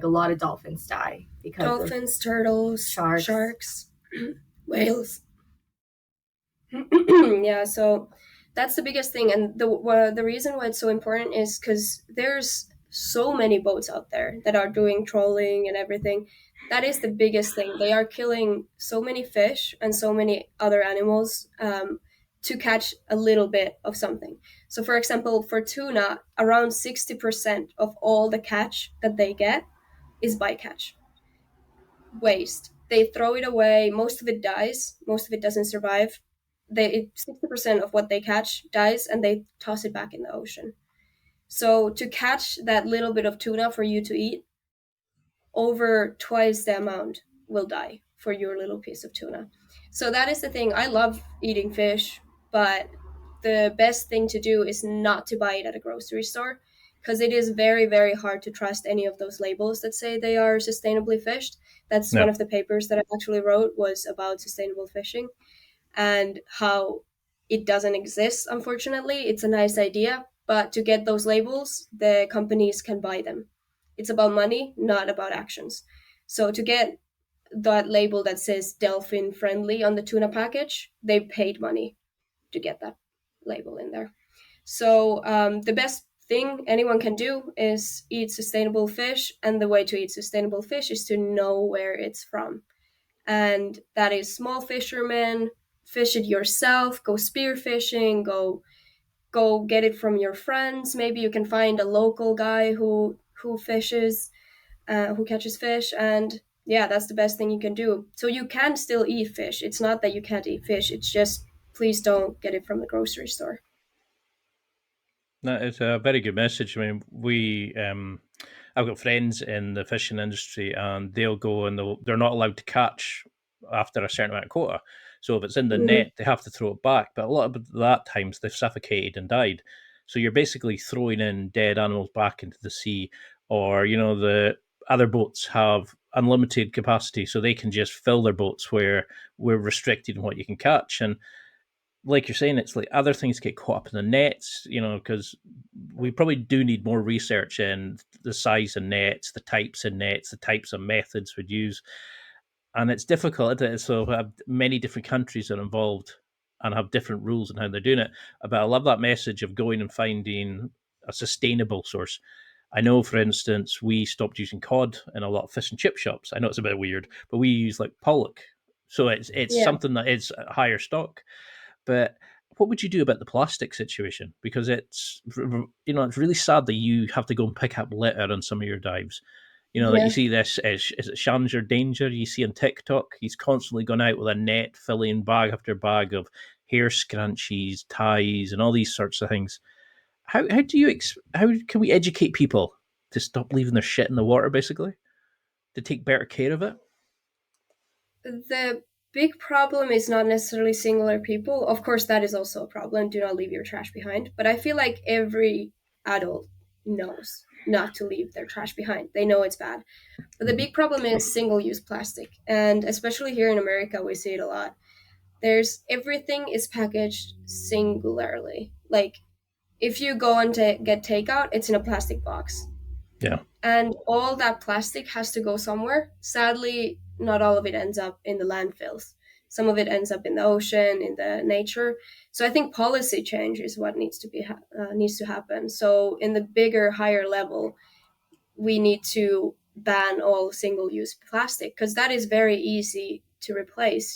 a lot of dolphins die because of Dolphins, turtles, Sharks. sharks, whales. Yeah, so that's the biggest thing, and the reason why it's so important is because there's so many boats out there that are doing trolling and everything. That is the biggest thing. They are killing so many fish and so many other animals to catch a little bit of something. So, for example, for tuna, around 60% of all the catch that they get is bycatch waste. They throw it away. Most of it dies. Most of it doesn't survive. 60% of what they catch dies, and they toss it back in the ocean. So to catch that little bit of tuna for you to eat, over twice the amount will die for your little piece of tuna. So that is the thing. I love eating fish, but the best thing to do is not to buy it at a grocery store, because it is very, very hard to trust any of those labels that say they are sustainably fished. That's one Yeah. of the papers that I actually wrote was about sustainable fishing and how it doesn't exist, unfortunately. It's a nice idea, but to get those labels, the companies can buy them. It's about money, not about actions. So to get that label that says dolphin friendly on the tuna package, they paid money to get that label in there. So the best thing anyone can do is eat sustainable fish, and the way to eat sustainable fish is to know where it's from. And that is small fishermen, fish it yourself, go spear fishing, go get it from your friends. Maybe you can find a local guy who fishes, who catches fish, and yeah, that's the best thing you can do. So you can still eat fish. It's not that you can't eat fish. It's just please don't get it from the grocery store. That is a very good message. I mean, I've got friends in the fishing industry, and they'll go and they're not allowed to catch after a certain amount of quota. So if it's in the Mhm. net, they have to throw it back. But a lot of that times they've suffocated and died. So you're basically throwing in dead animals back into the sea, or the other boats have unlimited capacity, so they can just fill their boats where we're restricted in what you can catch. And like you're saying, it's like other things get caught up in the nets, because we probably do need more research in the size of nets, the types of nets, the types of methods we'd use. And it's difficult, isn't it? So many different countries are involved and have different rules on how they're doing it. But I love that message of going and finding a sustainable source. I know, for instance, we stopped using cod in a lot of fish and chip shops. I know it's a bit weird, but we use like pollock. So it's Yeah. something that is a higher stock. But what would you do about the plastic situation? Because it's really sad that you have to go and pick up litter on some of your dives. That you Yeah. see this is it Challenger Danger you see on TikTok. He's constantly gone out with a net filling bag after bag of hair scrunchies, ties, and all these sorts of things. How can we educate people to stop leaving their shit in the water, basically, to take better care of it? The big problem is not necessarily singular people. Of course, that is also a problem. Do not leave your trash behind. But I feel like every adult knows not to leave their trash behind. They know it's bad. But the big problem is single use plastic. And especially here in America, we see it a lot. Everything is packaged singularly. Like if you go and get takeout, it's in a plastic box. Yeah. And all that plastic has to go somewhere. Sadly, not all of it ends up in the landfills. Some of it ends up in the ocean, in the nature. So I think policy change is what needs to happen. So in the bigger, higher level, we need to ban all single-use plastic because that is very easy to replace.